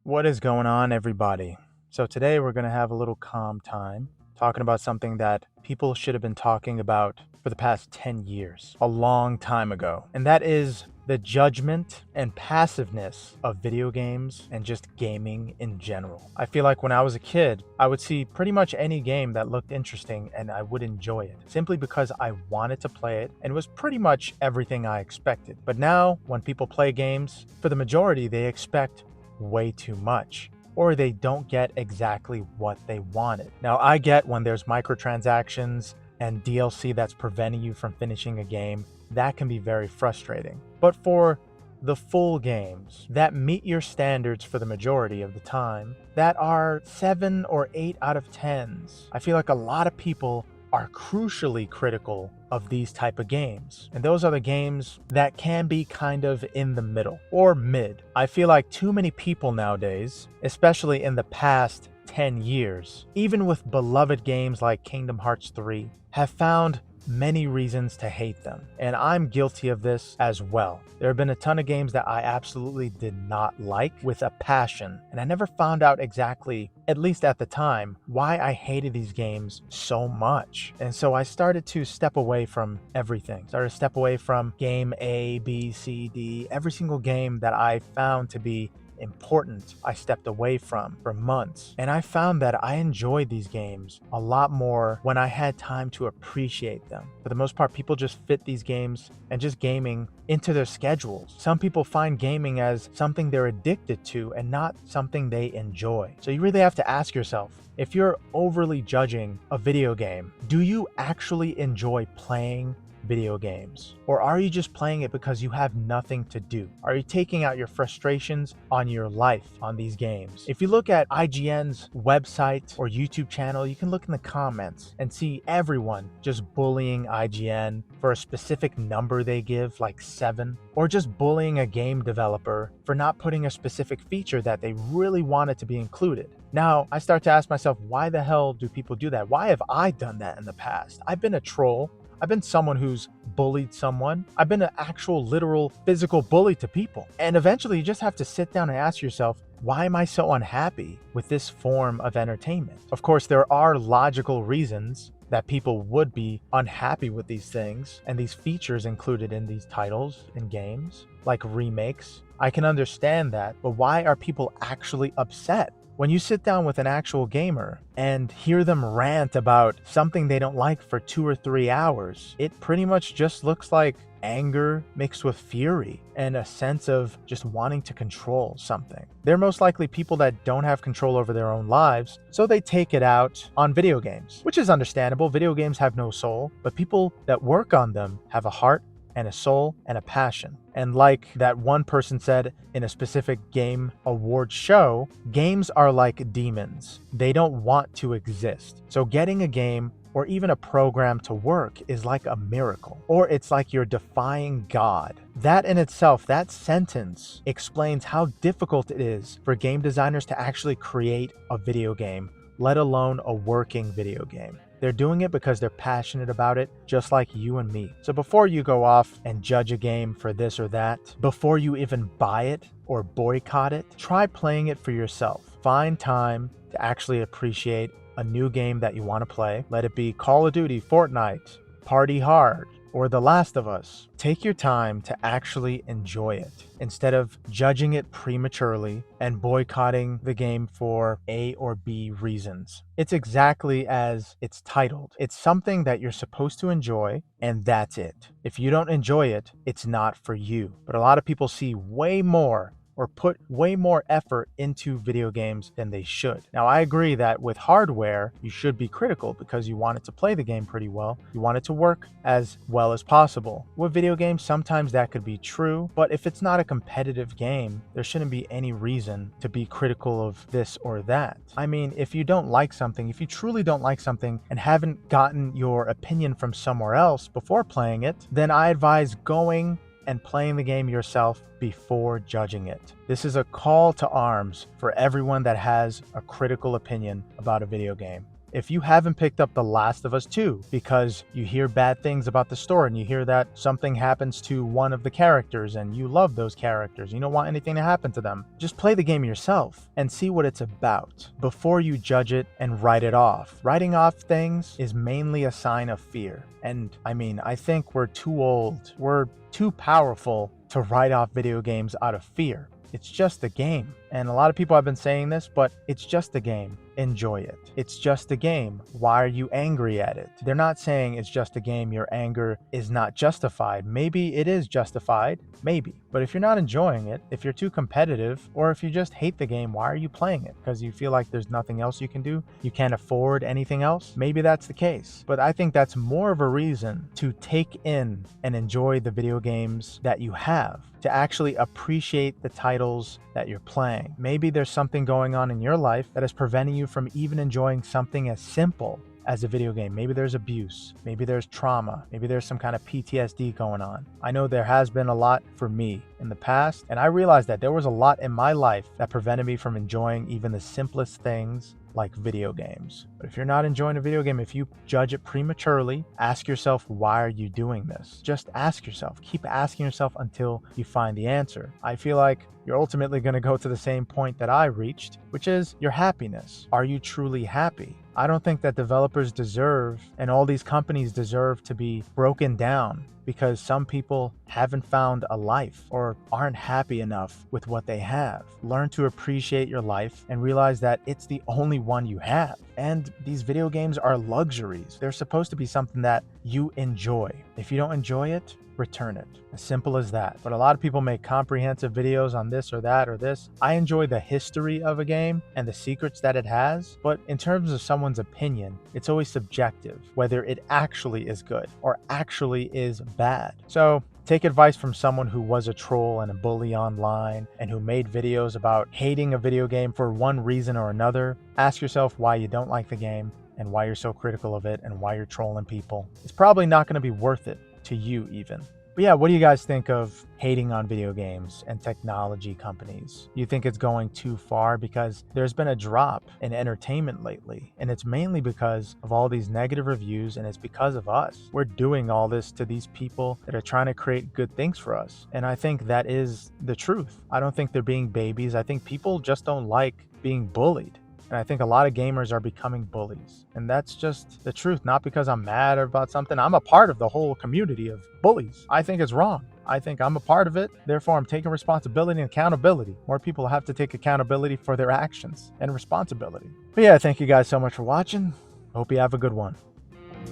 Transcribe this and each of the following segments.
What is going on, everybody? So, today we're going to have a little calm time talking about something that people should have been talking about for the past 10 years, a long time ago. And that is the judgment and passiveness of video games and just gaming in general. I feel like when I was a kid, I would see pretty much any game that looked interesting and I would enjoy it simply because I wanted to play it and it was pretty much everything I expected. But now, when people play games, for the majority, they expect way too much, or they don't get exactly what they wanted. Now, I get when there's microtransactions and DLC that's preventing you from finishing a game, that can be very frustrating. But for the full games that meet your standards for the majority of the time, that are 7 or 8 out of 10s, I feel like a lot of people are crucially critical of these type of games. And those are the games that can be kind of in the middle or mid. I feel like too many people nowadays, especially in the past 10 years, even with beloved games like Kingdom Hearts 3, have found many reasons to hate them. And I'm guilty of this as well. There have been a ton of games that I absolutely did not like with a passion, and I never found out exactly, at least at the time, why I hated these games so much. And so I started to step away from everything. Started to step away from game A, B, C, D, every single game that I found to be important, I stepped away from for months. And I found that I enjoyed these games a lot more when I had time to appreciate them. For the most part, people just fit these games and just gaming into their schedules. Some people find gaming as something they're addicted to and not something they enjoy. So you really have to ask yourself, if you're overly judging a video game, do you actually enjoy playing video games? Or are you just playing it because you have nothing to do? Are you taking out your frustrations on your life on these games? If you look at IGN's website or YouTube channel, you can look in the comments and see everyone just bullying IGN for a specific number they give, like 7, or just bullying a game developer for not putting a specific feature that they really wanted to be included. Now, I start to ask myself, why the hell do people do that? Why have I done that in the past? I've been a troll. I've been someone who's bullied someone. I've been an actual, literal, physical bully to people. And eventually you just have to sit down and ask yourself, why am I so unhappy with this form of entertainment? Of course, there are logical reasons that people would be unhappy with these things and these features included in these titles and games, like remakes. I can understand that, but why are people actually upset? When you sit down with an actual gamer and hear them rant about something they don't like for 2 or 3 hours, it pretty much just looks like anger mixed with fury and a sense of just wanting to control something. They're most likely people that don't have control over their own lives, so they take it out on video games, which is understandable. Video games have no soul, but people that work on them have a heart and a soul and a passion. And like that one person said in a specific game award show, games are like demons. They don't want to exist. So getting a game or even a program to work is like a miracle, or it's like you're defying God. That in itself, that sentence explains how difficult it is for game designers to actually create a video game, let alone a working video game. They're doing it because they're passionate about it, just like you and me. So before you go off and judge a game for this or that, before you even buy it or boycott it, try playing it for yourself. Find time to actually appreciate a new game that you want to play. Let it be Call of Duty, Fortnite, Party Hard, or The Last of Us. Take your time to actually enjoy it instead of judging it prematurely and boycotting the game for A or B reasons. It's exactly as it's titled. It's something that you're supposed to enjoy, and that's it. If you don't enjoy it, it's not for you. But a lot of people see way more or put way more effort into video games than they should. Now, I agree that with hardware, you should be critical because you want it to play the game pretty well. You want it to work as well as possible. With video games, sometimes that could be true, but if it's not a competitive game, there shouldn't be any reason to be critical of this or that. I mean, if you don't like something, if you truly don't like something and haven't gotten your opinion from somewhere else before playing it, then I advise going and playing the game yourself before judging it. This is a call to arms for everyone that has a critical opinion about a video game. If you haven't picked up The Last of Us 2 because you hear bad things about the story and you hear that something happens to one of the characters and you love those characters, you don't want anything to happen to them, just play the game yourself and see what it's about before you judge it and write it off. Writing off things is mainly a sign of fear. And I mean, I think we're too old, we're too powerful to write off video games out of fear. It's just a game. And a lot of people have been saying this, but it's just a game. Enjoy it. It's just a game. Why are you angry at it? They're not saying it's just a game, your anger is not justified. Maybe it is justified, maybe. But if you're not enjoying it, if you're too competitive, or if you just hate the game, why are you playing it? Because you feel like there's nothing else you can do? You can't afford anything else? Maybe that's the case. But I think that's more of a reason to take in and enjoy the video games that you have, to actually appreciate the titles that you're playing. Maybe there's something going on in your life that is preventing you from even enjoying something as simple as a video game. Maybe there's abuse, maybe there's trauma, maybe there's some kind of PTSD going on. I know there has been a lot for me in the past, and I realized that there was a lot in my life that prevented me from enjoying even the simplest things like video games. But if you're not enjoying a video game, if you judge it prematurely, ask yourself, why are you doing this? Just ask yourself. Keep asking yourself until you find the answer. I feel like you're ultimately going to go to the same point that I reached, which is your happiness. Are you truly happy? I don't think that developers deserve, and all these companies deserve, to be broken down because some people haven't found a life or aren't happy enough with what they have. Learn to appreciate your life and realize that it's the only one you have. And these video games are luxuries. They're supposed to be something that you enjoy. If you don't enjoy it, return it. As simple as that. But a lot of people make comprehensive videos on this or that or this. I enjoy the history of a game and the secrets that it has, but in terms of someone's opinion, it's always subjective, whether it actually is good or actually is bad. So take advice from someone who was a troll and a bully online and who made videos about hating a video game for one reason or another. Ask yourself why you don't like the game and why you're so critical of it and why you're trolling people. It's probably not going to be worth it to you even. But yeah, what do you guys think of hating on video games and technology companies? You think it's going too far? Because there's been a drop in entertainment lately, and it's mainly because of all these negative reviews, and it's because of us. We're doing all this to these people that are trying to create good things for us. And I think that is the truth. I don't think they're being babies. I think people just don't like being bullied. And I think a lot of gamers are becoming bullies. And that's just the truth. Not because I'm mad about something. I'm a part of the whole community of bullies. I think it's wrong. I think I'm a part of it. Therefore, I'm taking responsibility and accountability. More people have to take accountability for their actions and responsibility. But yeah, thank you guys so much for watching. Hope you have a good one.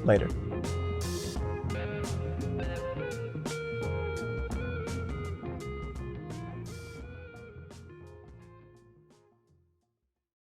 Later.